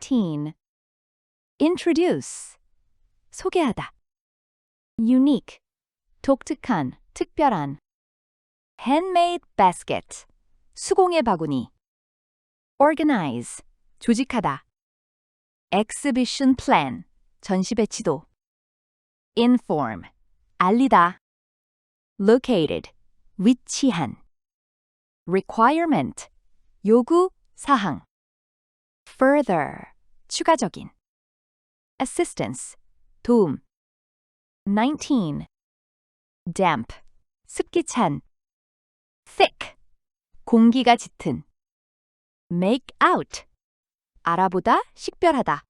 18. Introduce. 소개하다. Unique. 독특한, 특별한. Handmade basket. 수공예 바구니. Organize. 조직하다. Exhibition plan. 전시 배치도. Inform. 알리다. Located. 위치한. Requirement. 요구, 사항. Further. 추가적인. Assistance. 도움. 19. Damp. 습기 찬. Thick. 공기가 짙은. Make out. 알아보다, 식별하다.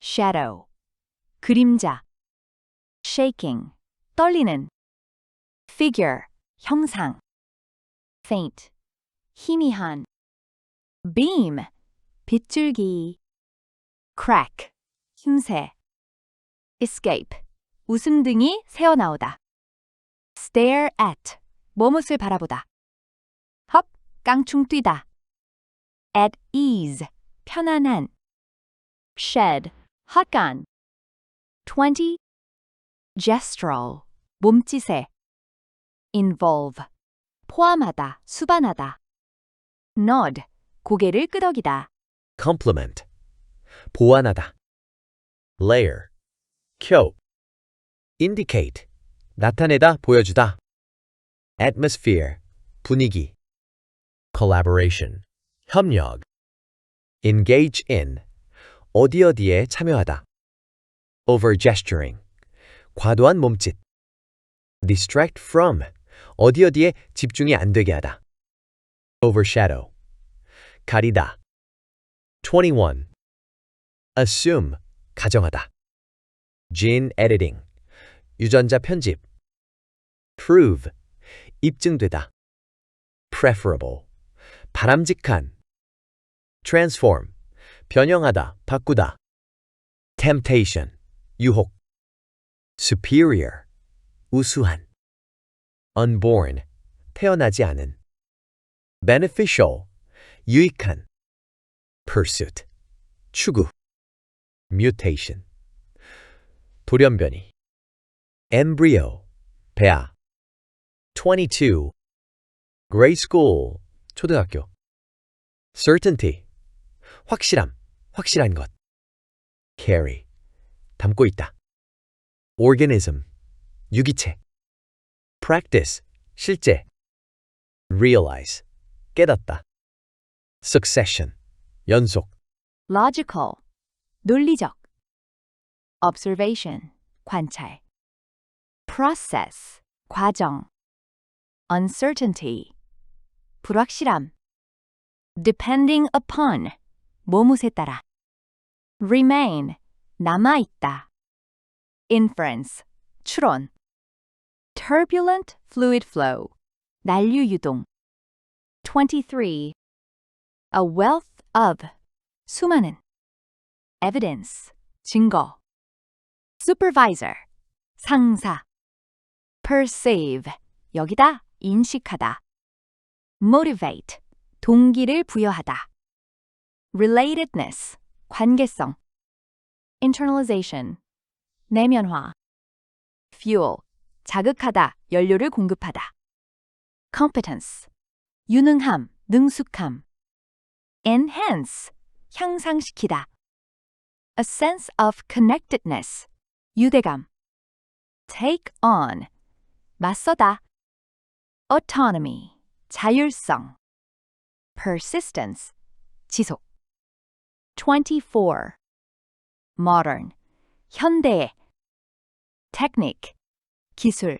Shadow. 그림자. Shaking. 떨리는. Figure. 형상. Faint. 희미한. Beam. 빗줄기. Crack. 틈새. Escape. 웃음등이 새어나오다. Stare at. 뭐뭇을 바라보다. Hop. 깡충 뛰다. At ease. 편안한. Shed. 헛간. 20. Gestural. 몸짓에. Involve. 포함하다, 수반하다. Nod. 고개를 끄덕이다. complement, 보완하다. layer, 켜. indicate, 나타내다, 보여주다. atmosphere, 분위기. collaboration, 협력. engage in, 어디에 참여하다. overgesturing, 과도한 몸짓. distract from, 어디에 집중이 안 되게 하다. overshadow, 가리다. 21. assume, 가정하다. gene editing, 유전자 편집. prove, 입증되다. preferable, 바람직한. transform, 변형하다, 바꾸다. temptation, 유혹. superior, 우수한. unborn, 태어나지 않은. beneficial, 유익한. pursuit, 추구. mutation, 돌연변이. embryo, 배아. 22. grade school, 초등학교. certainty, 확실함, 확실한 것. carry, 담고 있다. organism, 유기체. practice, 실제. realize, 깨닫다. succession, 연속. Logical. 논리적. Observation. 관찰. Process. 과정. Uncertainty. 불확실함. Depending upon. 뭐뭇에 따라. Remain. 남아있다. Inference. 추론. Turbulent fluid flow. 난류 유동. 23. A wealth of. 수많은. Evidence. 증거. Supervisor. 상사. Perceive. 여기다. 인식하다. Motivate. 동기를 부여하다. Relatedness. 관계성. Internalization. 내면화. Fuel. 자극하다, 연료를 공급하다. Competence. 유능함, 능숙함. Enhance. 향상시키다. A sense of connectedness. 유대감. Take on. 맞서다. Autonomy. 자율성. Persistence. 지속. 24. Modern. 현대의. Technique. 기술.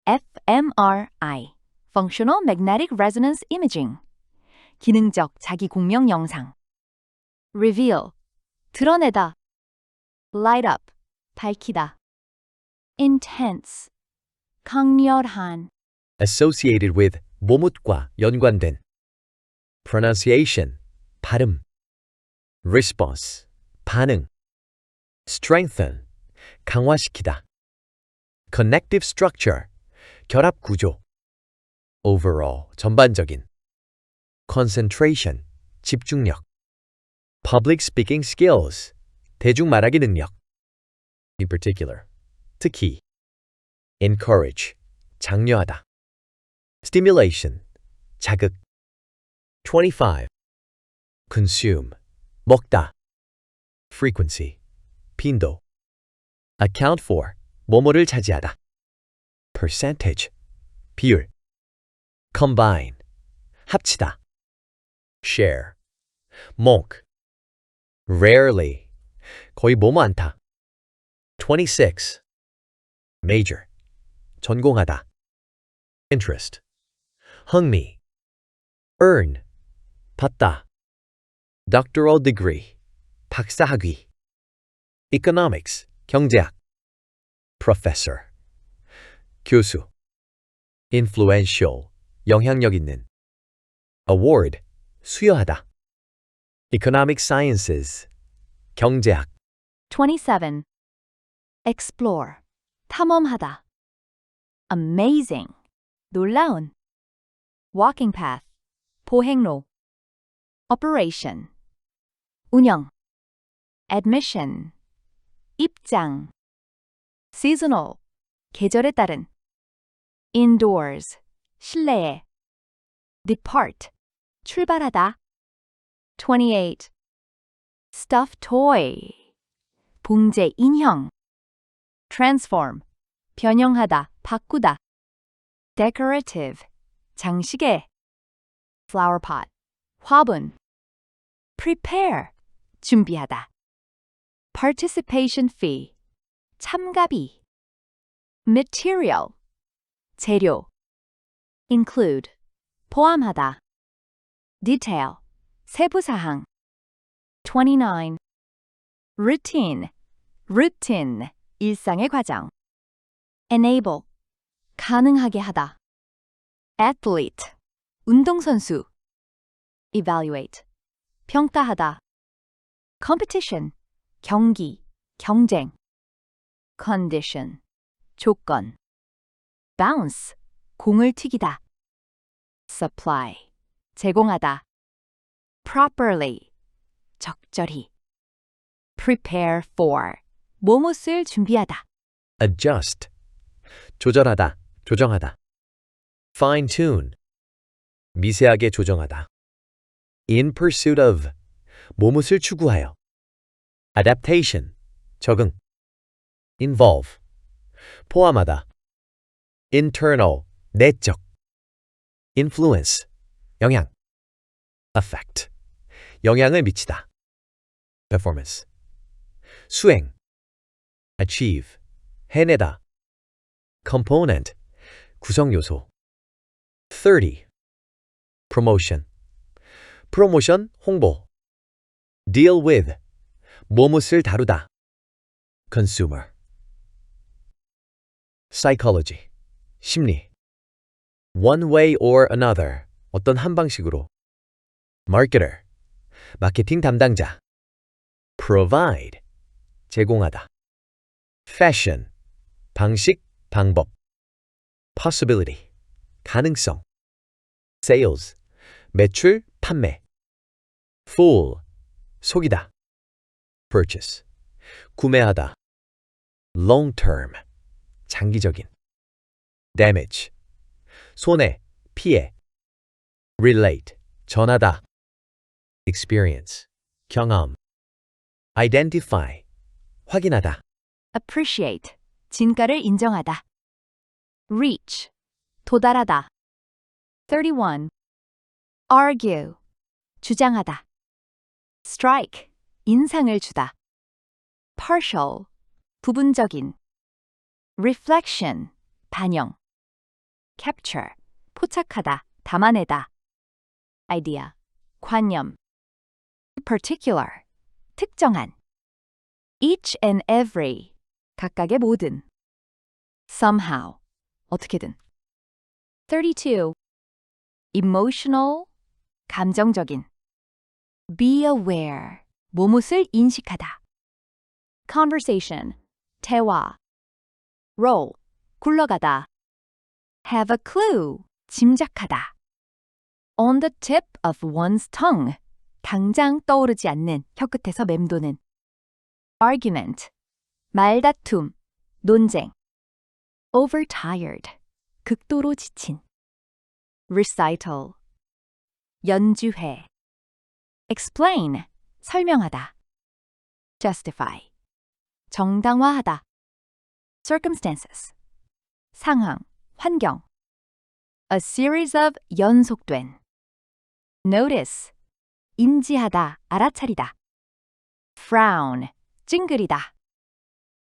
fMRI. Functional Magnetic Resonance Imaging. 기능적 자기 공명 영상. Reveal. 드러내다. Light up. 밝히다. Intense. 강렬한. associated with, 모뭇과 연관된. pronunciation, 발음. response, 반응. strengthen, 강화시키다. connective structure, 결합 구조. overall, 전반적인. concentration, 집중력. Public speaking skills. 대중 말하기 능력. In particular. 특히. Encourage. 장려하다. Stimulation. 자극. 25. Consume. 먹다. Frequency. 빈도. Account for. 뭐뭐를 차지하다. Percentage. 비율. Combine. 합치다. Share. 목. Rarely. 거의 뭐뭐 않다. 26. Major. 전공하다. Interest. 흥미. Earn. 받다. Doctoral degree. 박사학위. Economics. 경제학. Professor. 교수. Influential. 영향력 있는. Award. 수여하다. Economic sciences. 경제학. 27. Explore. 탐험하다. Amazing. 놀라운. Walking path. 보행로. Operation. 운영. Admission. 입장. Seasonal. 계절에 따른. Indoors. 실내에. Depart. 출발하다. 28. Stuffed toy. 봉제 인형. Transform. 변형하다, 바꾸다. Decorative. 장식에. Flower pot. 화분. Prepare. 준비하다. Participation fee. 참가비. Material. 재료. Include. 포함하다. Detail. 세부사항. 29. Routine. Routine. 일상의 과정. Enable. 가능하게 하다. Athlete. 운동선수. Evaluate. 평가하다. Competition. 경기, 경쟁. Condition. 조건. Bounce. 공을 튀기다. Supply. 제공하다. Properly. 적절히. Prepare for. 뭐뭇을 준비하다. Adjust. 조절하다, 조정하다. Fine tune. 미세하게 조정하다. In pursuit of. 뭐뭇을 추구하여. Adaptation. 적응. Involve. 포함하다. Internal. 내적. Influence. 영향. Affect. 영향을 미치다. Performance. 수행. Achieve. 해내다. Component. 구성 요소. 30. Promotion. 프로모션, 홍보. Deal with. 뭐뭇을 다루다. Consumer. Psychology. 심리. One way or another. 어떤 한 방식으로. Marketer. 마케팅 담당자. Provide. 제공하다. Fashion. 방식, 방법. Possibility. 가능성. Sales. 매출, 판매. Fool. 속이다. Purchase. 구매하다. Long term. 장기적인. Damage. 손해, 피해. Relate. 전하다. Experience. 경험. Identify. 확인하다. Appreciate. 진가를 인정하다. Reach. 도달하다. 31. Argue. 주장하다. Strike. 인상을 주다. Partial. 부분적인. Reflection. 반영. Capture. 포착하다, 담아내다. Idea. 관념. Particular. 특정한. Each and every. 각각의 모든. Somehow. 어떻게든. 32. Emotional. 감정적인. Be aware. 뭐뭇을 인식하다. Conversation. 대화. Roll. 굴러가다. Have a clue. 짐작하다. On the tip of one's tongue. 당장 떠오르지 않는 혀끝에서 맴도는. argument, 말다툼, 논쟁. overtired, 극도로 지친. recital, 연주회. explain, 설명하다. justify, 정당화하다. circumstances, 상황, 환경. a series of 연속된. notice, 인지하다, 알아차리다. frown, 찡그리다.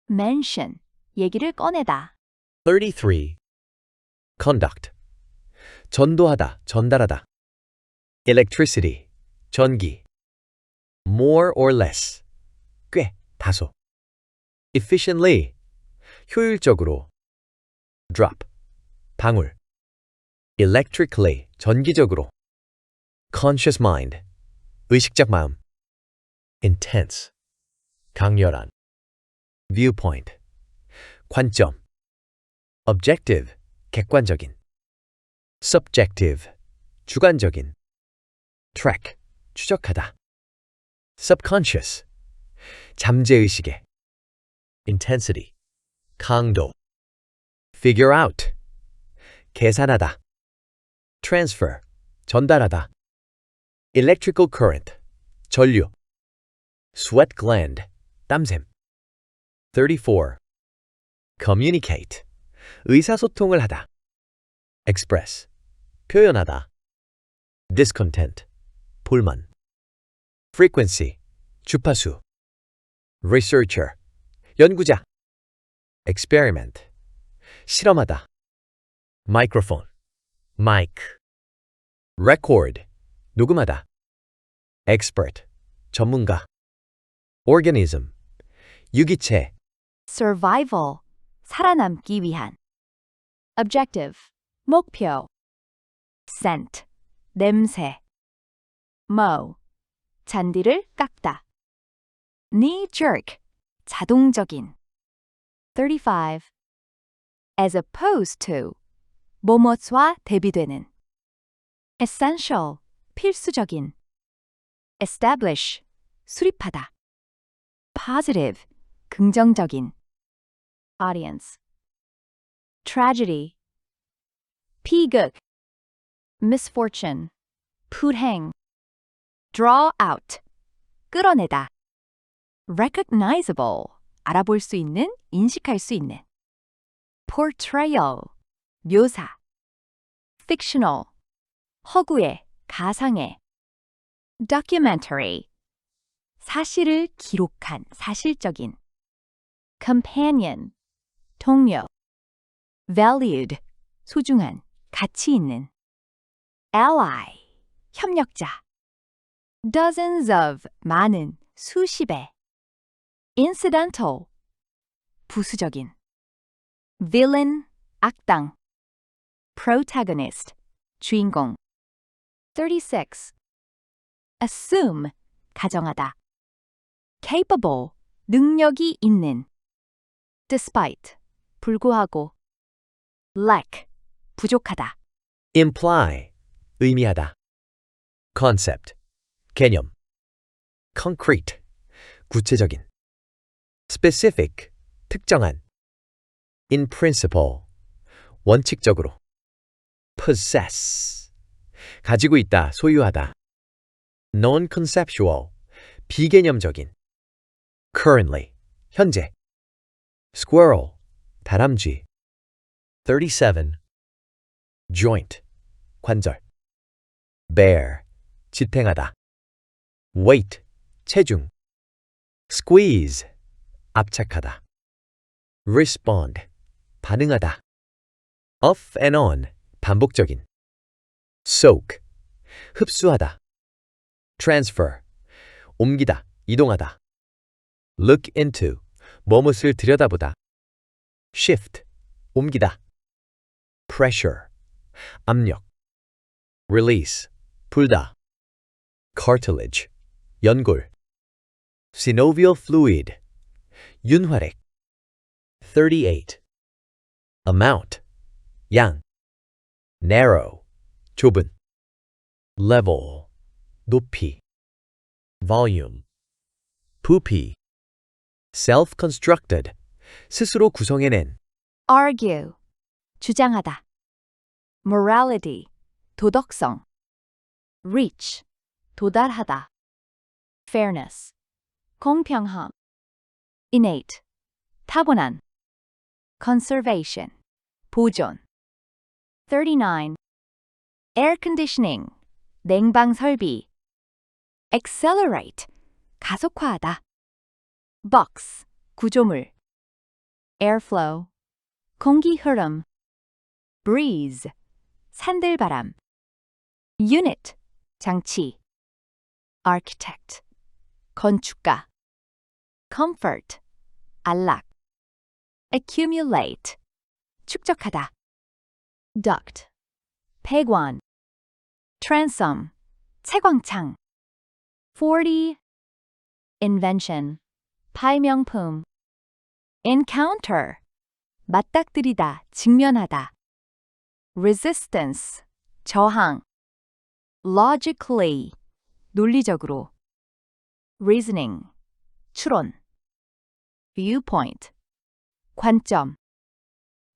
mention, 얘기를 꺼내다. 33. Conduct. 전도하다, 전달하다. Electricity. 전기. More or less. 꽤, 다소. Efficiently. 효율적으로. Drop. 방울. Electrically. 전기적으로. Conscious mind. 의식적 마음. Intense. 강렬한. Viewpoint. 관점. Objective. 객관적인. Subjective. 주관적인. Track. 추적하다. Subconscious. 잠재의식의. Intensity. 강도. Figure out. 계산하다. Transfer. 전달하다. Electrical current. 전류. Sweat gland. 땀샘. 34. Communicate. 의사소통을 하다. Express. 표현하다. Discontent. 불만. Frequency. 주파수. Researcher. 연구자. Experiment. 실험하다. Microphone. Mic. Record. 녹음하다. Expert. 전문가. Organism. 유기체. survival, 살아남기 위한. objective, 목표. scent, 냄새. mow, 잔디를 깎다. knee jerk, 자동적인. 35. as opposed to, 뭐뭐와 대비되는. essential, 필수적인. establish, 수립하다. positive, 긍정적인. audience. tragedy, 비극. misfortune, 불행. draw out, 끌어내다. recognizable, 알아볼 수 있는, 인식할 수 있는. portrayal, 묘사. fictional, 허구의, 가상의. documentary, 사실을 기록한, 사실적인. companion, 동료. valued, 소중한, 가치 있는. ally, 협력자. dozens of, 많은, 수십의. incidental, 부수적인. villain, 악당. protagonist, 주인공. 36. assume, 가정하다. capable, 능력이 있는. despite, 불구하고. lack, 부족하다. Imply. 의미하다. Concept. 개념. Concrete. 구체적인. Specific. 특정한. In principle. 원칙적으로. Possess. 가지고 있다, 소유하다. Non-conceptual. 비개념적인. Currently. 현재. Squirrel. 다람쥐. 37. Joint. 관절. Bear. 지탱하다. Weight. 체중. Squeeze. 압착하다. Respond. 반응하다. Off and on. 반복적인. Soak. 흡수하다. Transfer. 옮기다, 이동하다. Look into. 뭐뭇을 들여다보다. Shift. 옮기다. Pressure. 압력. Release. 풀다. Cartilage. 연골. Synovial fluid. 윤활액. 38. Amount. 양. Narrow. 좁은. Level. 높이. volume, 부피, self-constructed, 스스로 구성해낸, argue, 주장하다. morality, 도덕성. reach, 도달하다. fairness, 공평함. innate, 타고난. conservation, 보존. 39. air conditioning, 냉방 설비. accelerate, 가속화하다. box, 구조물. airflow, 공기 흐름. breeze, 산들바람. unit, 장치. architect, 건축가. comfort, 안락. accumulate, 축적하다. duct, 폐관. transom, 채광창. 40. invention, 발명품. encounter, 맞닥뜨리다, 직면하다. resistance, 저항. logically, 논리적으로. reasoning, 추론. viewpoint, 관점.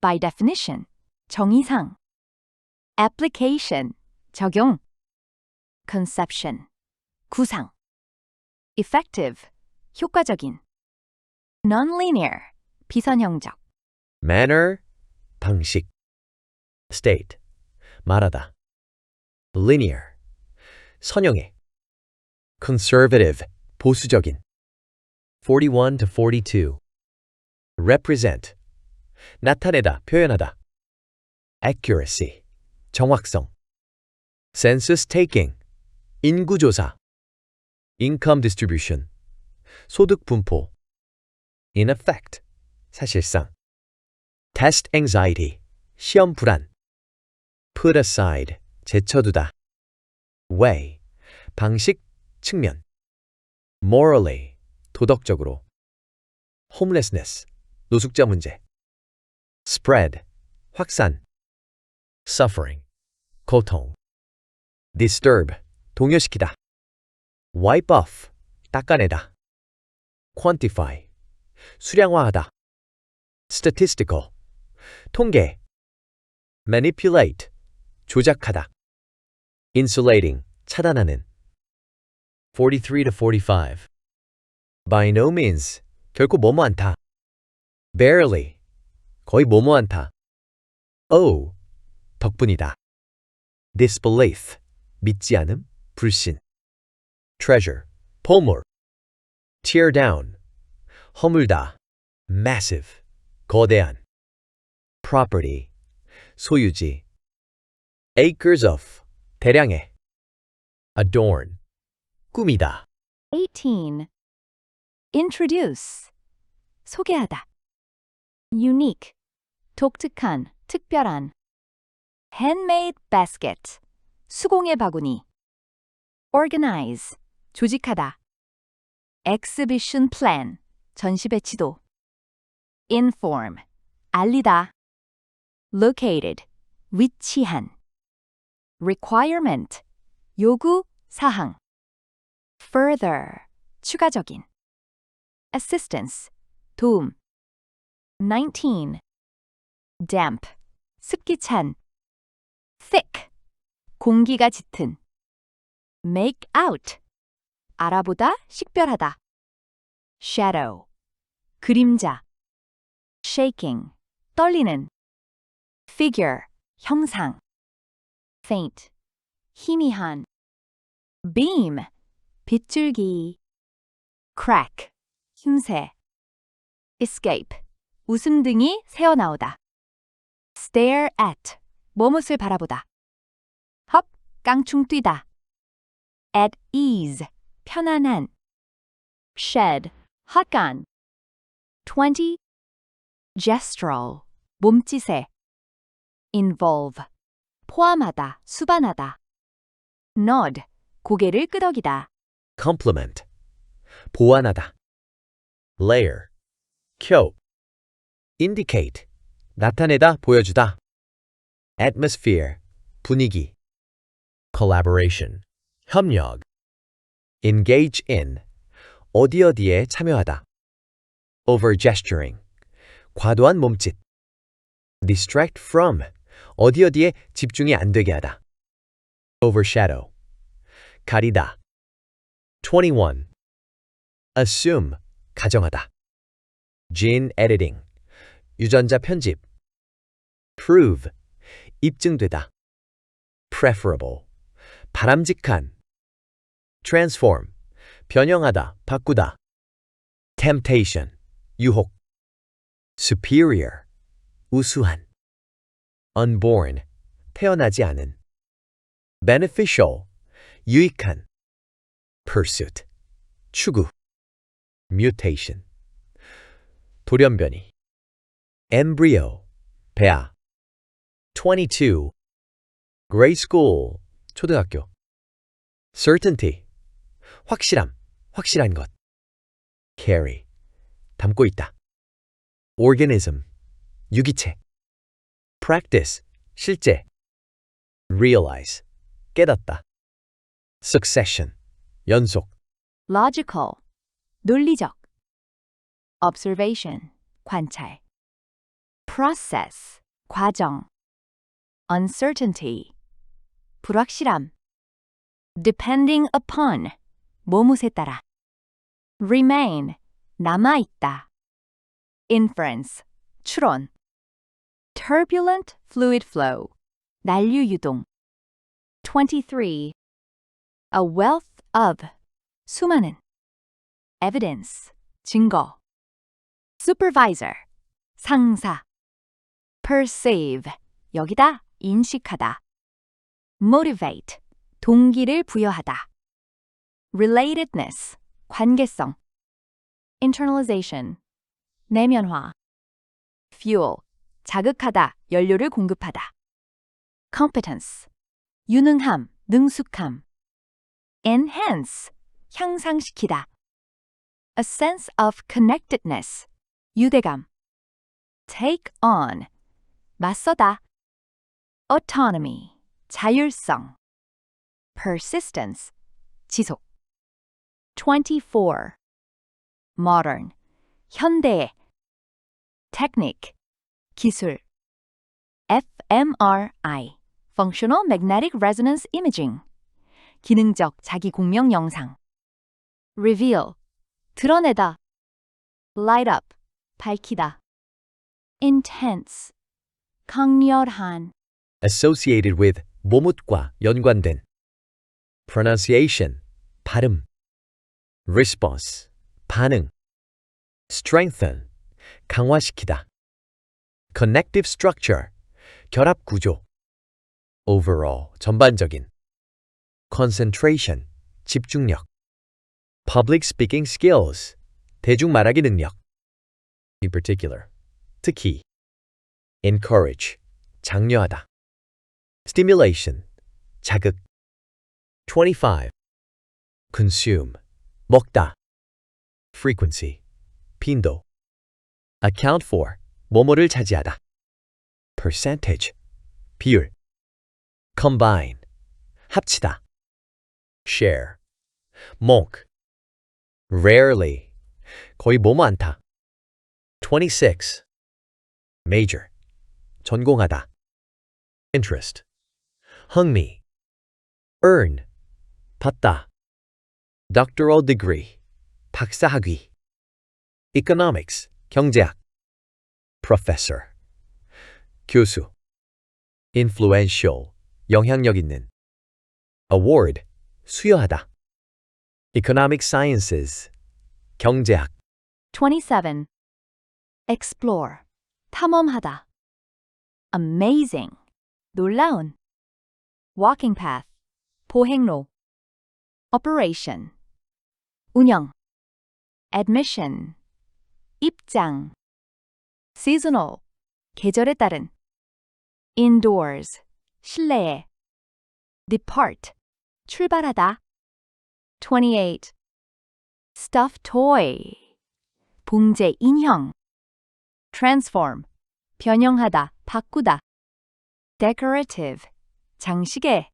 by definition, 정의상. application, 적용. conception, 구상. effective, 효과적인. nonlinear, 비선형적. manner, 방식, state, 말하다. linear, 선형해. conservative, 보수적인. 41 to 42. represent, 나타내다, 표현하다. accuracy, 정확성. census taking, 인구조사. income distribution, 소득 분포. in effect, 사실상. test anxiety, 시험 불안. put aside, 제쳐두다. way, 방식, 측면. morally, 도덕적으로. homelessness, 노숙자 문제. spread, 확산. suffering, 고통. disturb, 동요시키다. wipe off, 닦아내다. quantify, 수량화하다. statistical, 통계. manipulate, 조작하다. insulating, 차단하는. 43 to 45. by no means, 결코 뭐뭐 않다. barely, 거의 뭐뭐 않다. oh, 덕분이다. disbelief, 믿지 않음, 불신. treasure, 보물. tear down, 허물다. massive, 거대한. property, 소유지. acres of, 대량의. adorn, 꾸미다. 18. introduce, 소개하다. unique, 독특한, 특별한. handmade basket, 수공예 바구니. organize, 조직하다. exhibition plan, 전시 배치도. inform, 알리다. located, 위치한. requirement, 요구, 사항. further, 추가적인. assistance, 도움. 19. damp, 습기찬. thick, 공기가 짙은. make out, 알아보다, 식별하다. shadow, 그림자. shaking, 떨리는. figure, 형상. faint, 희미한. beam, 빗줄기. crack, 틈새. escape, 웃음등이 새어나오다. stare at, 뭐뭇을 바라보다. hop, 깡충 뛰다. at ease, 편안한. shed, 헛간. 20. gestural, 몸짓에. involve, 포함하다, 수반하다. nod, 고개를 끄덕이다. complement, 보완하다. layer, 켜. indicate, 나타내다, 보여주다. atmosphere, 분위기. collaboration, 협력. engage in, 어디에 참여하다. over-gesturing, 과도한 몸짓. distract from, 어디에 집중이 안 되게 하다. overshadow, 가리다. 21. assume, 가정하다. gene editing, 유전자 편집. prove, 입증되다. preferable, 바람직한. transform, 변형하다, 바꾸다. temptation, 유혹. superior, 우수한. unborn, 태어나지 않은. beneficial, 유익한. pursuit, 추구. mutation, 돌연변이. embryo, 배아. 22. grade school, 초등학교. certainty, 확실함, 확실한 것. carry, 담고 있다. organism, 유기체. practice, 실제. realize, 깨닫다. succession, 연속. logical, 논리적. observation, 관찰. process, 과정. uncertainty, 불확실함. depending upon, 뭐뭇에 따라. remain, 남아있다. inference, 추론. turbulent fluid flow, 난류 유동. 23. a wealth of, 수많은. evidence, 증거. supervisor, 상사. perceive, 여기다, 인식하다. motivate, 동기를 부여하다. relatedness, 관계성. internalization, 내면화. fuel, 자극하다, 연료를 공급하다. competence, 유능함, 능숙함. enhance, 향상시키다. a sense of connectedness, 유대감. take on, 맞서다. autonomy, 자율성. persistence, 지속. 24. modern, 현대. technique, 기술. fMRI, functional magnetic resonance imaging, 기능적 자기 공명 영상. reveal, 드러내다. light up, 밝히다. intense, 강렬한. associated with, 모뭇과 연관된. pronunciation, 발음. response, 반응. strengthen, 강화시키다. connective structure, 결합 구조. overall, 전반적인. concentration, 집중력. public speaking skills, 대중 말하기 능력. in particular, 특히. encourage, 장려하다. stimulation, 자극. 25. consume, 먹다. frequency, 빈도. account for, 뭐뭐를 차지하다. percentage, 비율. combine, 합치다. share, 목. rarely, 거의 뭐뭐 않다. 26. major, 전공하다. interest, 흥미. earn, 받다. doctoral degree, 박사학위. economics, 경제학. professor, 교수. influential, 영향력 있는. award, 수여하다. economic sciences, 경제학. 27. explore, 탐험하다. amazing, 놀라운. walking path, 보행로. operation, 운영. admission, 입장. seasonal, 계절에 따른. indoors, 실내에. depart, 출발하다. 28. stuffed toy, 봉제 인형. transform, 변형하다, 바꾸다. decorative, 장식에.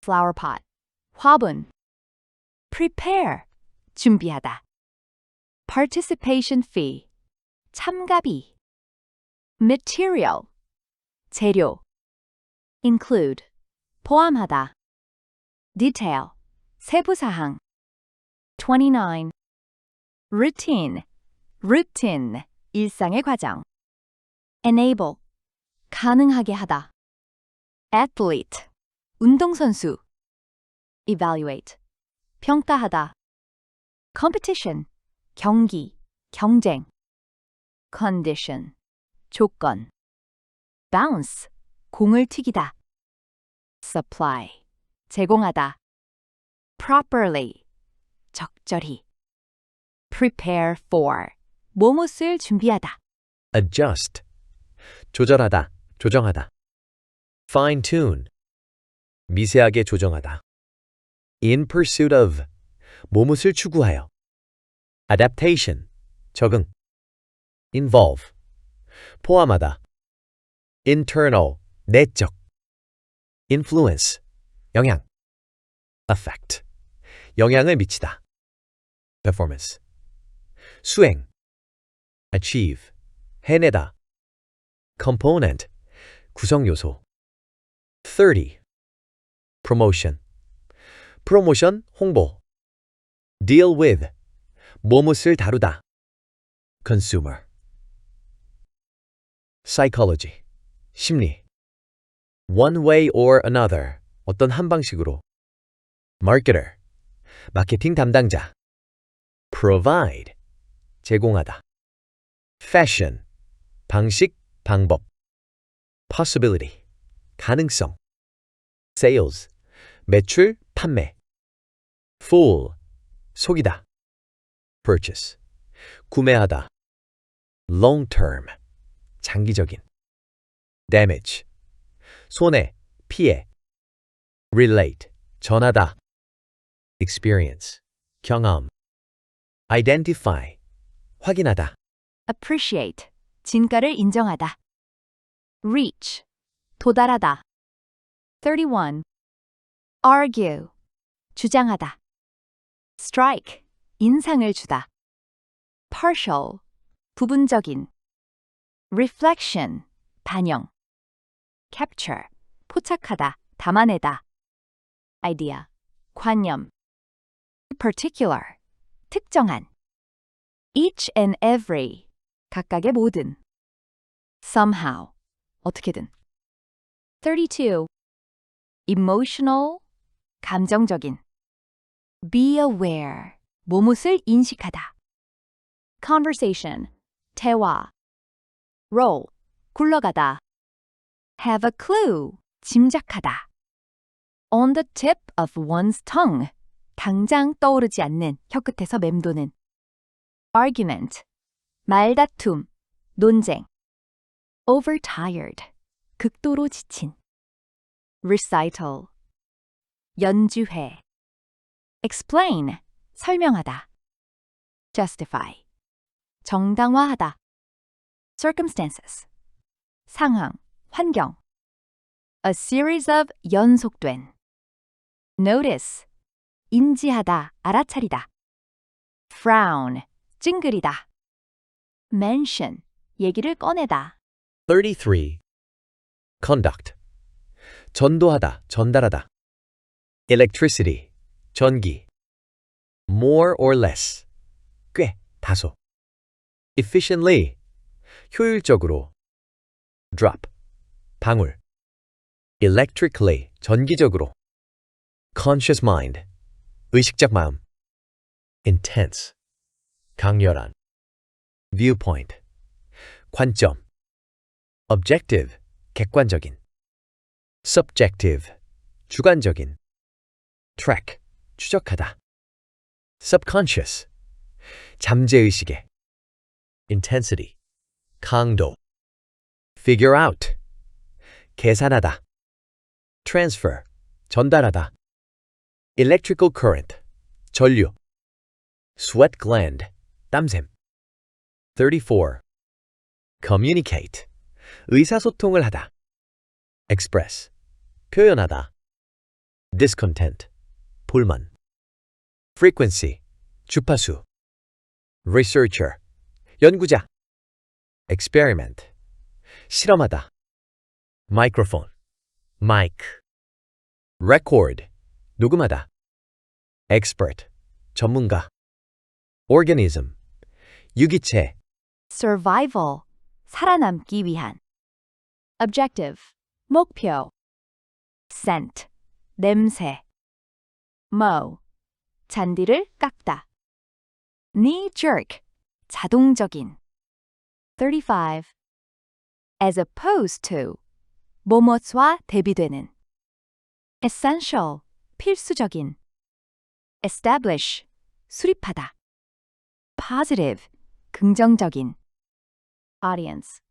flower pot, 화분. prepare, 준비하다. participation fee, 참가비. material, 재료. include, 포함하다. detail, 세부사항. 29. routine, 일상의 과정. enable, 가능하게 하다. athlete, 운동선수. evaluate, 평가하다. competition, 경기, 경쟁. condition, 조건. bounce, 공을 튀기다. supply, 제공하다. properly, 적절히. prepare for, 뭐뭇을 준비하다. adjust, 조절하다, 조정하다. fine tune, 미세하게 조정하다. in pursuit of, 뭐뭇을 추구하여. adaptation, 적응. involve, 포함하다. internal, 내적. influence, 영향. affect, 영향을 미치다. performance, 수행. achieve, 해내다. component, 구성요소. 30. promotion, 프로모션, 홍보. deal with, 뭐뭇을 다루다. consumer. psychology, 심리. one way or another, 어떤 한 방식으로. marketer, 마케팅 담당자. provide, 제공하다. fashion, 방식, 방법. possibility, 가능성. sales, 매출, 판매. fool, 속이다. purchase, 구매하다. long term, 장기적인. damage, 손해, 피해. relate, 전하다. experience, 경험. identify, 확인하다. appreciate, 진가를 인정하다. reach, 도달하다. 31. argue, 주장하다. strike, 인상을 주다. partial, 부분적인. reflection, 반영. capture, 포착하다, 담아내다. idea, 관념. particular, 특정한. each and every, 각각의 모든. somehow, 어떻게든. 32. emotional, 감정적인. be aware, 뭐뭇을 인식하다. conversation, 대화. roll, 굴러가다. have a clue, 짐작하다. on the tip of one's tongue, 당장 떠오르지 않는 혀끝에서 맴도는. argument, 말다툼, 논쟁. overtired, 극도로 지친. recital, 연주회. explain, 설명하다. justify, 정당화하다. circumstances, 상황, 환경. a series of 연속된. notice, 인지하다, 알아차리다. frown, 찡그리다. mention, 얘기를 꺼내다. 33. conduct, 전도하다, 전달하다. electricity, 전기. more or less, 꽤, 다소. efficiently, 효율적으로. drop, 방울. electrically, 전기적으로. conscious mind, 의식적 마음. intense, 강렬한. viewpoint, 관점. objective, 객관적인. subjective, 주관적인. track, 추적하다. subconscious, 잠재의식에. intensity, 강도. figure out, 계산하다. transfer, 전달하다. electrical current, 전류. sweat gland, 땀샘. 34. communicate, 의사소통을 하다. express, 표현하다. discontent, 불만. frequency, 주파수. researcher, 연구자. experiment, 실험하다. microphone, mic. record, 녹음하다. expert, 전문가. organism, 유기체. survival, 살아남기 위한. objective, 목표. scent, 냄새. mow, 잔디를 깎다. knee jerk, 자동적인. 35. as opposed to, 뭐뭇과 대비되는. essential, 필수적인. establish, 수립하다. positive, 긍정적인. audience.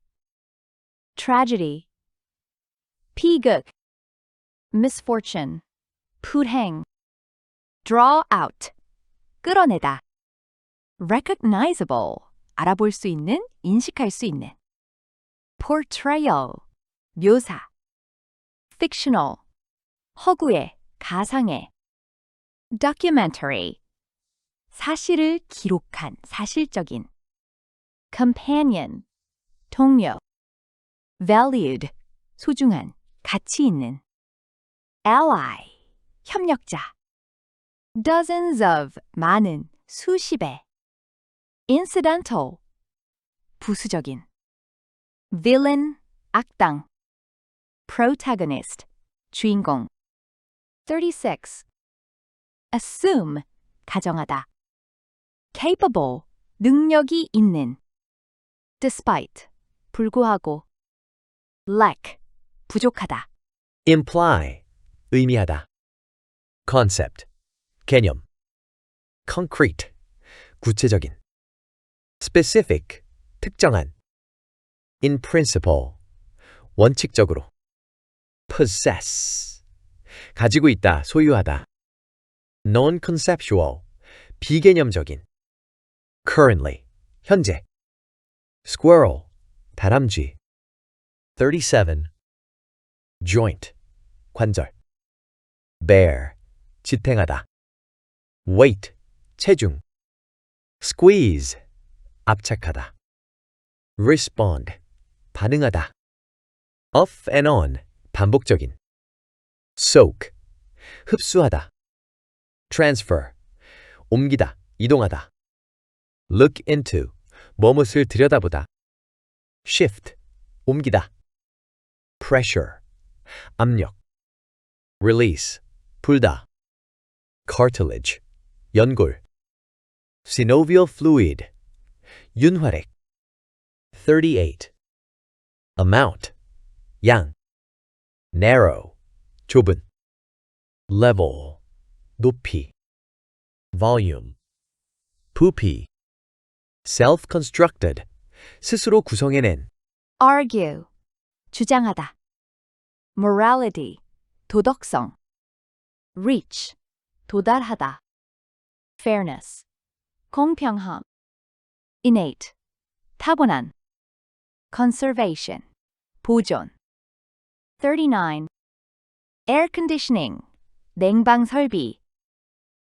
tragedy, 비극. misfortune, 불행. draw out, 끌어내다. recognizable, 알아볼 수 있는, 인식할 수 있는. portrayal, 묘사. fictional, 허구의, 가상의. documentary, 사실을 기록한, 사실적인. companion, 동료. valued, 소중한, 가치 있는. ally, 협력자. dozens of, 많은, 수십의. incidental, 부수적인. villain, 악당. protagonist, 주인공. 36. assume, 가정하다. capable, 능력이 있는. despite, 불구하고. lack, 부족하다. imply, 의미하다. concept, 개념. concrete, 구체적인. specific, 특정한. in principle, 원칙적으로. possess, 가지고 있다, 소유하다. non-conceptual, 비개념적인. currently, 현재. squirrel, 다람쥐. 37. joint, 관절. bear, 지탱하다. weight, 체중. squeeze, 압착하다. respond, 반응하다. off and on, 반복적인. soak, 흡수하다. transfer, 옮기다, 이동하다. look into, 뭐뭇을 들여다보다. shift, 옮기다. pressure, 압력. release, 불다. cartilage, 연골. synovial fluid, 윤활액. 38. amount, 양. narrow, 좁은. level, 높이. volume, 부피. self-constructed, 스스로 구성해낸. argue, 주장하다. morality, 도덕성. reach, 도달하다. fairness, 공평함. innate, 타고난. conservation, 보존. 39. air conditioning, 냉방 설비.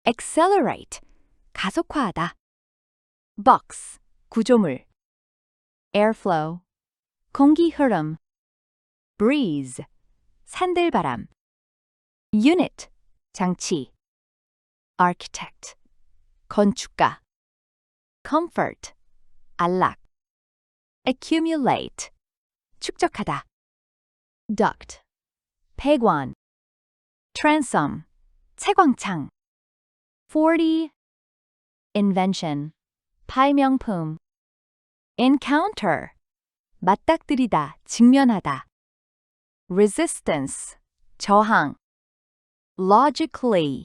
accelerate, 가속화하다. box, 구조물. airflow, 공기 흐름. breeze, 산들바람. unit, 장치. architect, 건축가. comfort, 안락. accumulate, 축적하다. duct, 폐관. transom, 채광창. 40. invention, 발명품. encounter, 맞닥뜨리다, 직면하다. resistance, 저항. logically,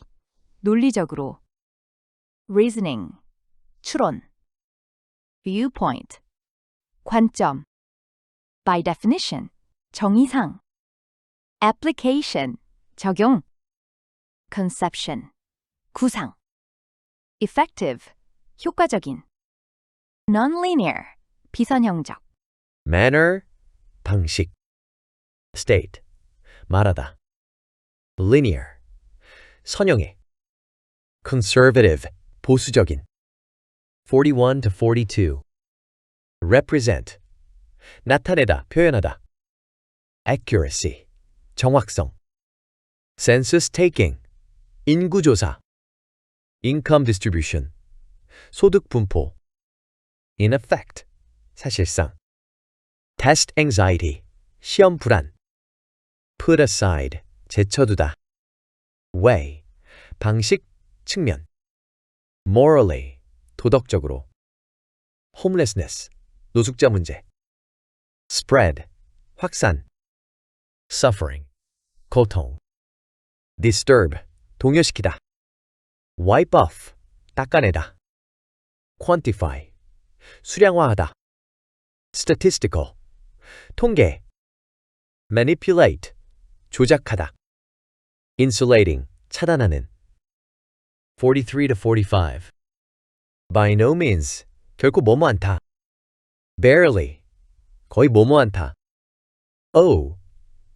논리적으로. reasoning, 추론. viewpoint, 관점. by definition, 정의상. application, 적용. conception, 구상. effective, 효과적인. nonlinear, 비선형적. manner, 방식. state, 말하다. linear, 선형의. conservative, 보수적인. 41 to 42. represent, 나타내다, 표현하다. accuracy, 정확성. census taking, 인구조사. income distribution, 소득 분포. in effect, 사실상. test anxiety, 시험 불안. put aside, 제쳐두다. way, 방식, 측면. morally, 도덕적으로. homelessness, 노숙자 문제. spread, 확산. suffering, 고통. disturb, 동요시키다. wipe off, 닦아내다. quantify, 수량화하다. statistical, 통계. manipulate, 조작하다. insulating, 차단하는. 43 to 45. by no means, 결코 뭐뭐 않다. barely, 거의 뭐뭐 않다. oh,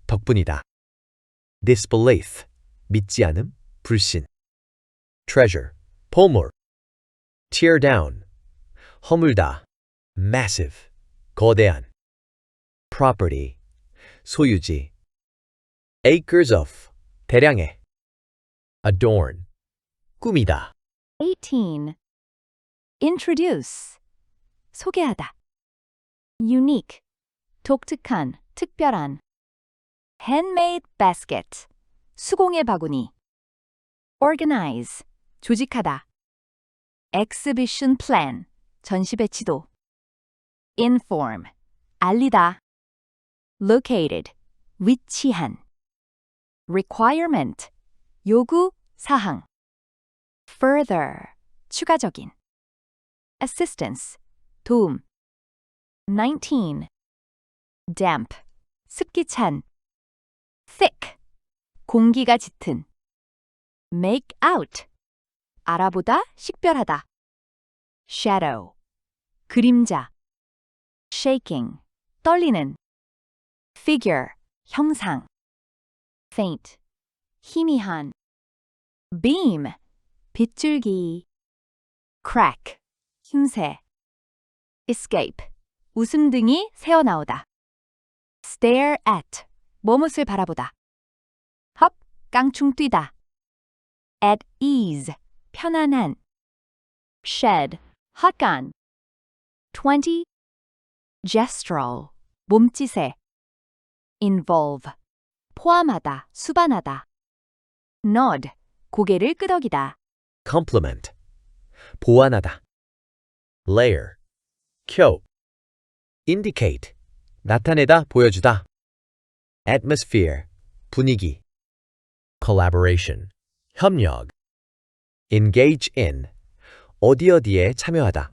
덕분이다. disbelief, 믿지 않음, 불신. treasure, 보물. tear down, 허물다. massive, 거대한. property, 소유지. acres of, 대량의. adorn, 꾸미다. 18. Introduce. 소개하다. Unique. 독특한, 특별한. Handmade basket. 수공예 바구니. Organize. 조직하다. Exhibition plan. 전시 배치도. Inform. 알리다. Located. 위치한. Requirement. 요구, 사항. Further. 추가적인. Assistance. 도움. 19. Damp. 습기 찬. Thick. 공기가 짙은. Make out. 알아보다, 식별하다. Shadow. 그림자. Shaking. 떨리는. Figure. 형상. Faint. 희미한. Beam. 빗줄기. Crack. 힘새. Escape. 웃음등이 새어나오다. Stare at. 뭐뭇을 바라보다. Hop. 깡충 뛰다. At ease. 편안한. Shed. 헛간. 20. Gestural. 몸짓에. Involve. 포함하다, 수반하다. Nod. 고개를 끄덕이다. complement, 보완하다. layer, 켜. indicate, 나타내다, 보여주다. atmosphere, 분위기. collaboration, 협력. engage in, 어디에 참여하다.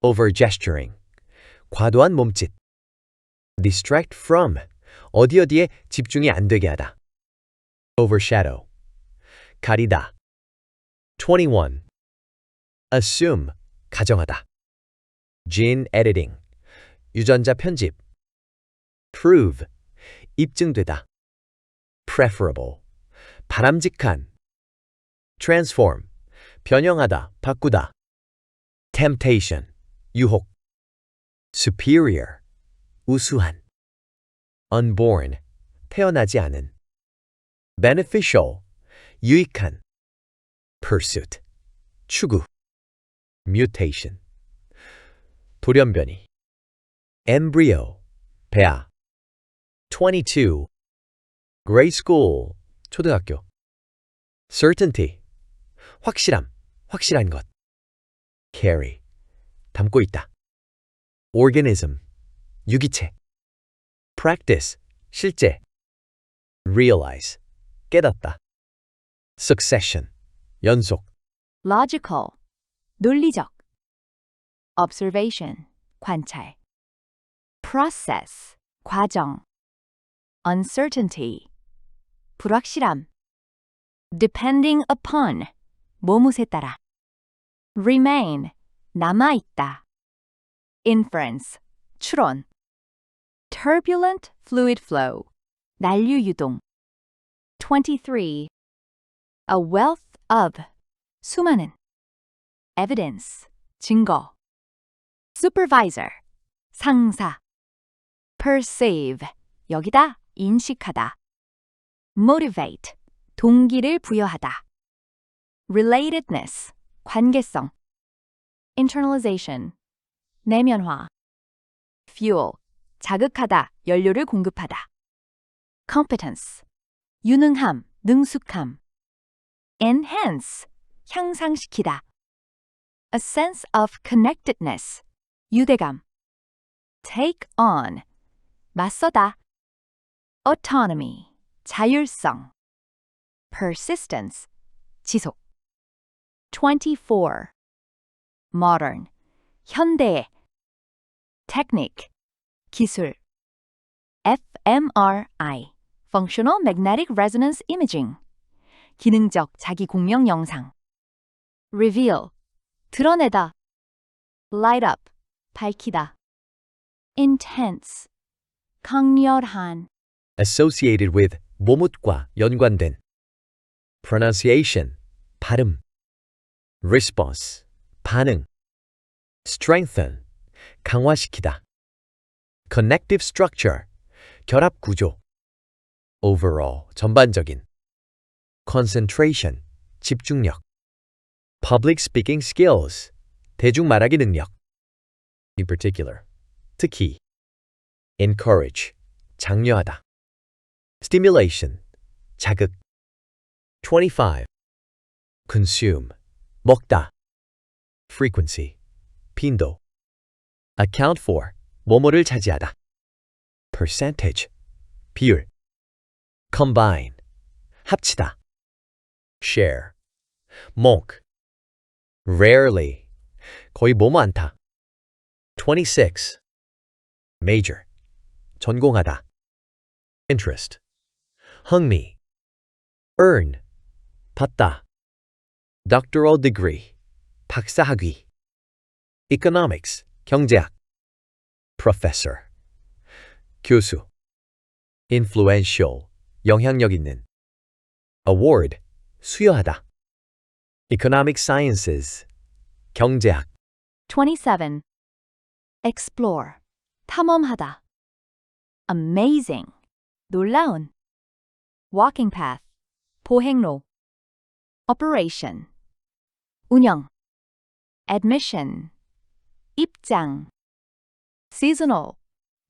overgesturing, 과도한 몸짓. distract from, 어디에 집중이 안 되게 하다. overshadow, 가리다. 21. assume, 가정하다. gene editing, 유전자 편집. prove, 입증되다. preferable, 바람직한. transform, 변형하다, 바꾸다. temptation, 유혹. superior, 우수한. unborn, 태어나지 않은. beneficial, 유익한. pursuit, 추구. mutation, 돌연변이. embryo, 배아. 22. grade school, 초등학교. certainty, 확실함, 확실한 것. carry, 담고 있다. organism, 유기체. practice, 실제. realize, 깨닫다. succession, 연속. Logical. 논리적. Observation. 관찰. Process. 과정. Uncertainty. 불확실함. Depending upon. 뭐뭇에 따라. Remain. 남아있다. Inference. 추론. Turbulent fluid flow. 난류 유동. 23. A wealth of. 수많은. evidence, 증거. supervisor, 상사. perceive, 여기다 인식하다. motivate, 동기를 부여하다. relatedness, 관계성. internalization, 내면화. fuel, 자극하다, 연료를 공급하다. competence, 유능함, 능숙함. enhance, 향상시키다. a sense of connectedness, 유대감. take on, 맞서다. autonomy, 자율성. persistence, 지속. 24. modern, 현대. technique, 기술. fMRI, functional magnetic resonance imaging, 기능적 자기 공명 영상. reveal, 드러내다. light up, 밝히다. intense, 강렬한. associated with, 모뭇과 연관된. pronunciation, 발음. response, 반응. strengthen, 강화시키다. connective structure, 결합 구조. overall, 전반적인. concentration, 집중력. public speaking skills, 대중 말하기 능력. in particular, 특히. encourage, 장려하다. stimulation, 자극. 25. consume, 먹다. frequency, 빈도. account for, 뭐뭐를 차지하다. percentage, 비율. combine, 합치다. share, 목. rarely, 거의 뭐뭐 않다. 26. major, 전공하다. interest, 흥미. earn, 받다. doctoral degree, 박사학위. economics, 경제학. professor, 교수. influential, 영향력 있는. award, 수여하다. economic sciences, 경제학. 27. explore, 탐험하다. amazing, 놀라운. walking path, 보행로. operation, 운영. admission, 입장. seasonal,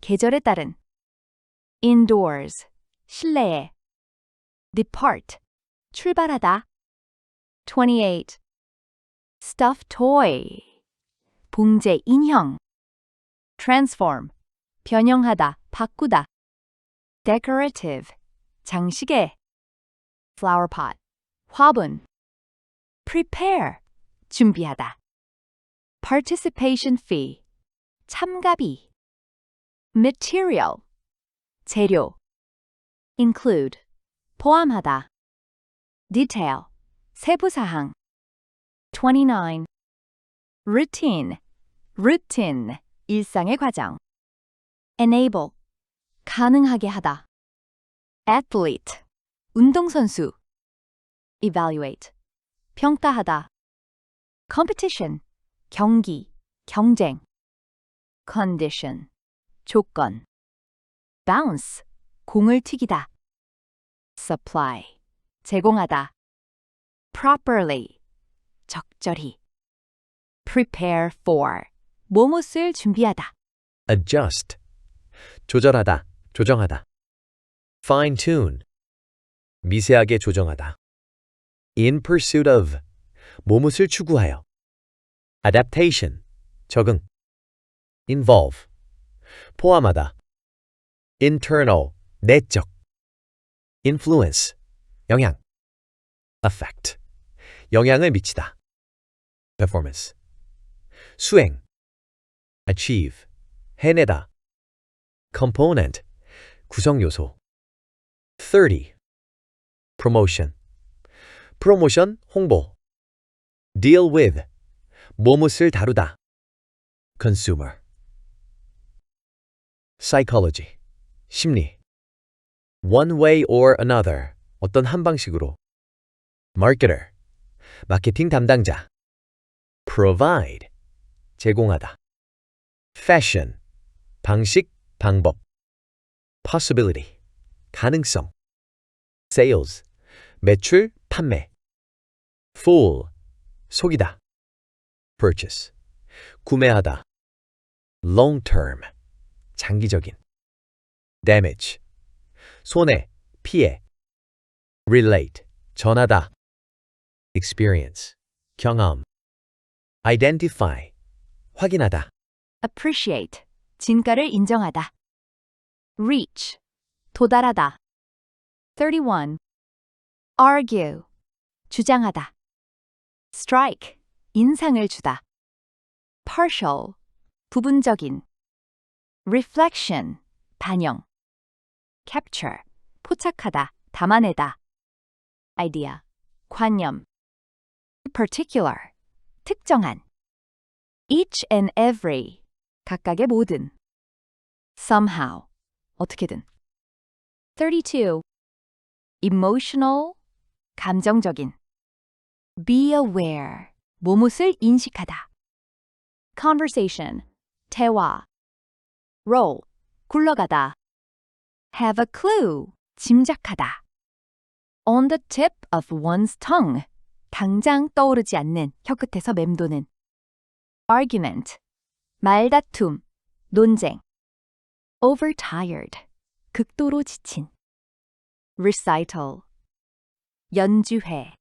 계절에 따른. indoors, 실내에. depart, 출발하다. 28. stuffed toy, 봉제 인형. transform, 변형하다, 바꾸다. decorative, 장식에. flower pot, 화분. prepare, 준비하다. participation fee, 참가비. material, 재료. include, 포함하다. detail, 세부사항. 29. routine, routine, 일상의 과정. enable, 가능하게 하다. athlete, 운동선수. evaluate, 평가하다. competition, 경기, 경쟁. condition, 조건. bounce, 공을 튀기다. supply, 제공하다. properly, 적절히. prepare for, 뭐뭇을 준비하다. adjust, 조절하다, 조정하다. fine tune, 미세하게 조정하다. in pursuit of, 뭐뭇을 추구하여. adaptation, 적응. involve, 포함하다. internal, 내적. influence, 영향. affect, 영향을 미치다. performance, 수행. achieve, 해내다. component, 구성요소. 30. promotion, 프로모션, 홍보. deal with, 뭐뭇을 다루다. consumer. psychology, 심리. one way or another, 어떤 한 방식으로. marketer, 마케팅 담당자. provide, 제공하다. fashion, 방식, 방법. possibility, 가능성. sales, 매출, 판매. fool, 속이다. purchase, 구매하다. long term, 장기적인. damage, 손해, 피해. relate, 전하다. experience, 경험. identify, 확인하다. appreciate, 진가를 인정하다. reach, 도달하다. 31. argue, 주장하다. strike, 인상을 주다. partial, 부분적인. reflection, 반영. capture, 포착하다, 담아내다. idea, 관념. particular, 특정한. each and every, 각각의 모든. somehow, 어떻게든. 32. emotional, 감정적인. be aware, 무엇을 인식하다. conversation, 대화. roll, 굴러가다. have a clue, 짐작하다. on the tip of one's tongue, 당장 떠오르지 않는 혀끝에서 맴도는. argument, 말다툼, 논쟁. overtired, 극도로 지친. recital, 연주회.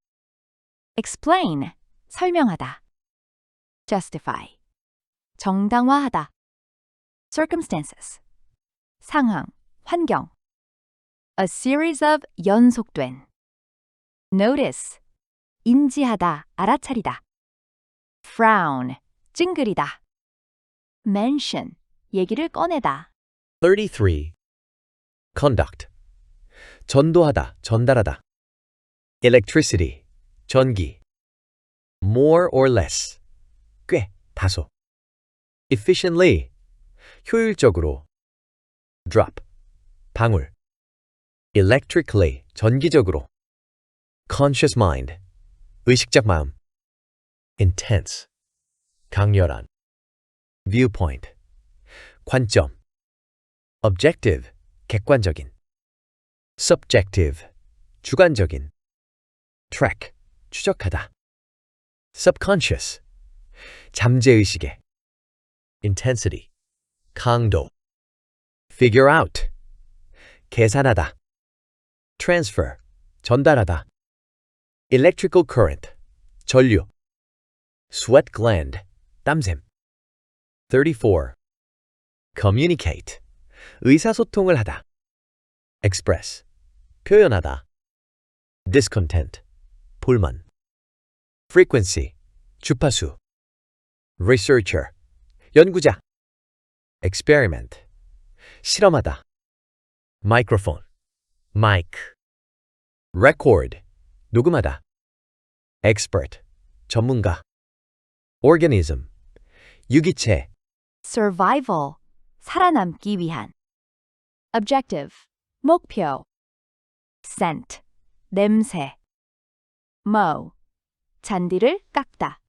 explain, 설명하다. justify, 정당화하다. circumstances, 상황, 환경. a series of 연속된. notice, 인지하다, 알아차리다. frown, 찡그리다. mention, 얘기를 꺼내다. 33. conduct, 전도하다, 전달하다. electricity, 전기. more or less, 꽤, 다소. efficiently, 효율적으로. drop, 방울. electrically, 전기적으로. conscious mind, 의식적 마음. intense, 강렬한. viewpoint, 관점. objective, 객관적인. subjective, 주관적인. track, 추적하다. subconscious, 잠재의식에. intensity, 강도. figure out, 계산하다. transfer, 전달하다. electrical current, 전류. sweat gland, 땀샘. 34. communicate, 의사소통을 하다. express, 표현하다. discontent, 불만. frequency, 주파수. researcher, 연구자. experiment, 실험하다. microphone, mic. record, 녹음하다. expert, 전문가. organism, 유기체. survival, 살아남기 위한. objective, 목표. scent, 냄새. mow, 잔디를 깎다.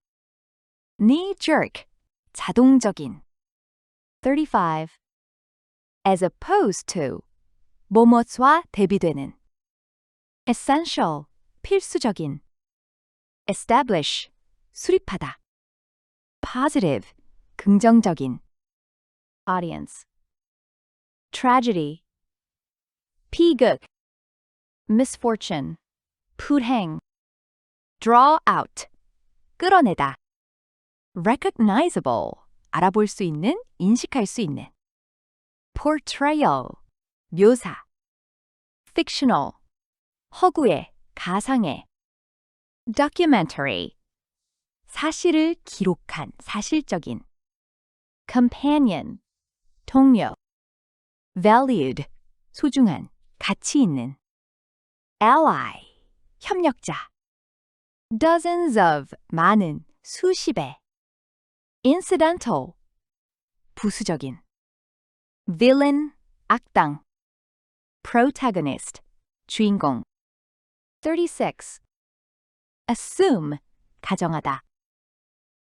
knee jerk, 자동적인. 35. as opposed to, 뭐뭇과 대비되는. essential, 필수적인. establish, 수립하다. positive, 긍정적인. audience. tragedy, 비극. misfortune, 불행. draw out, 끌어내다. recognizable, 알아볼 수 있는, 인식할 수 있는. portrayal, 묘사. fictional, 허구의, 가상의. documentary, 사실을 기록한, 사실적인. companion, 동료. valued, 소중한, 가치 있는. ally, 협력자. dozens of, 많은, 수십의. incidental, 부수적인. villain, 악당. protagonist, 주인공. 36. assume, 가정하다.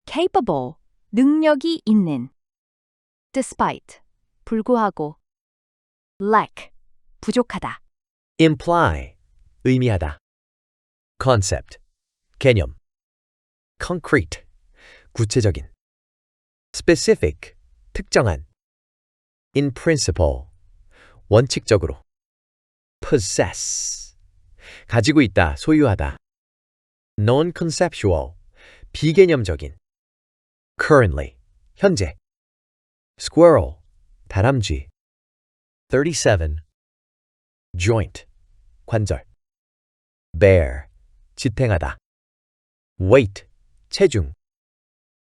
capable, 능력이 있는. despite, 불구하고. lack, 부족하다. imply, 의미하다. concept, 개념. concrete, 구체적인. specific, 특정한. in principle, 원칙적으로. possess, 가지고 있다, 소유하다. non-conceptual, 비개념적인. currently, 현재. squirrel, 다람쥐. 37. joint, 관절. bear, 지탱하다. weight, 체중.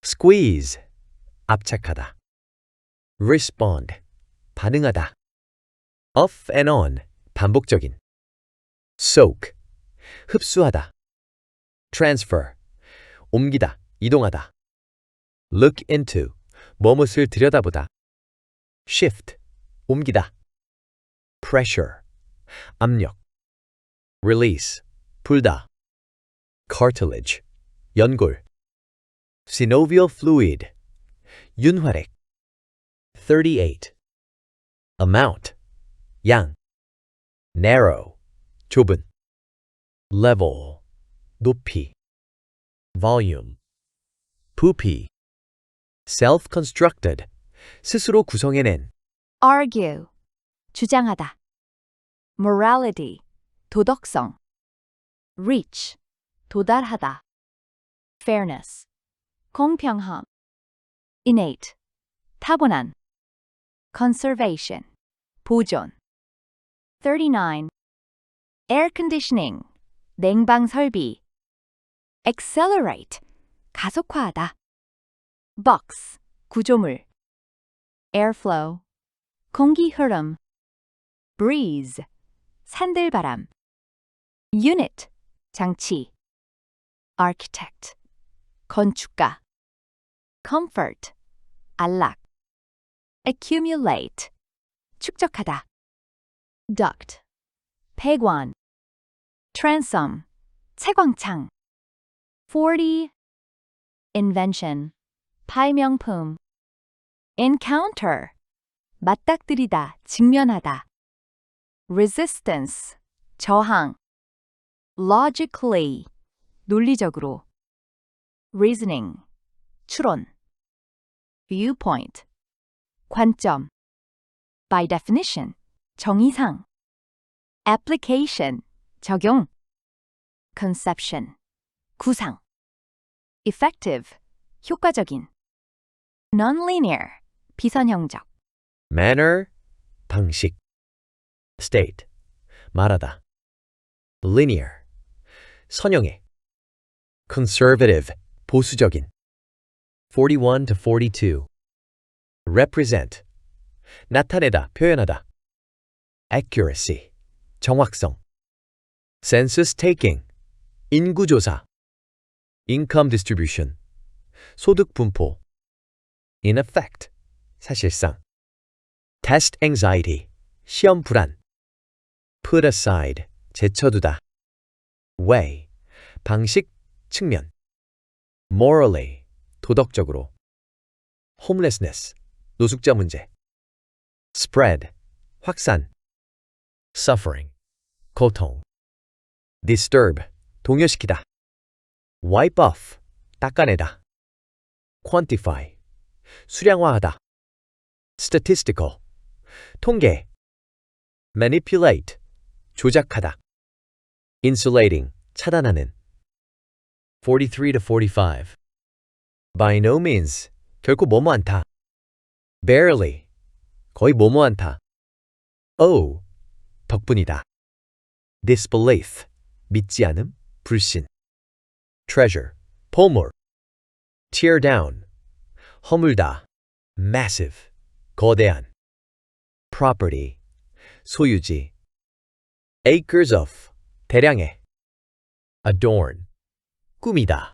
squeeze, 압착하다. respond, 반응하다. off and on, 반복적인. soak, 흡수하다. transfer, 옮기다, 이동하다. look into, 뭐뭇을 들여다보다. shift, 옮기다. pressure, 압력. release, 풀다. cartilage, 연골. synovial fluid, 윤활액. 38. amount, 양. narrow, 좁은. level, 높이. volume, 부피. self-constructed, 스스로 구성해낸. argue, 주장하다. morality, 도덕성. reach, 도달하다. fairness, 공평함. innate, 타고난. conservation, 보존. 39. air conditioning, 냉방 설비. accelerate, 가속화하다. box, 구조물. airflow, 공기 흐름. breeze, 산들바람. unit, 장치. architect, 건축가. comfort, 안락. accumulate, 축적하다. duct, 폐관. transom, 채광창. 40. invention, 발명품. encounter, 맞닥뜨리다, 직면하다. resistance, 저항. logically, 논리적으로. reasoning, 추론. viewpoint, 관점. by definition, 정의상. application, 적용. conception, 구상. effective, 효과적인. nonlinear, 비선형적. manner, 방식. state, 말하다. linear, 선형해. conservative, 보수적인. 41 to 42. represent, 나타내다, 표현하다. accuracy, 정확성. census taking, 인구조사. income distribution, 소득 분포. in effect, 사실상. test anxiety, 시험 불안. put aside, 제쳐두다. way, 방식, 측면. morally, 도덕적으로. homelessness, 노숙자 문제. spread, 확산. suffering, 고통. disturb, 동요시키다. wipe off, 닦아내다. quantify, 수량화하다. statistical, 통계. manipulate, 조작하다. insulating, 차단하는. 43 to 45. by no means, 결코 뭐뭐 않다. barely, 거의 뭐뭐 않다. oh, 덕분이다. disbelief, 믿지 않음, 불신. treasure, 보물. tear down, 허물다. massive, 거대한. property, 소유지. acres of, 대량의. adorn, 꾸미다.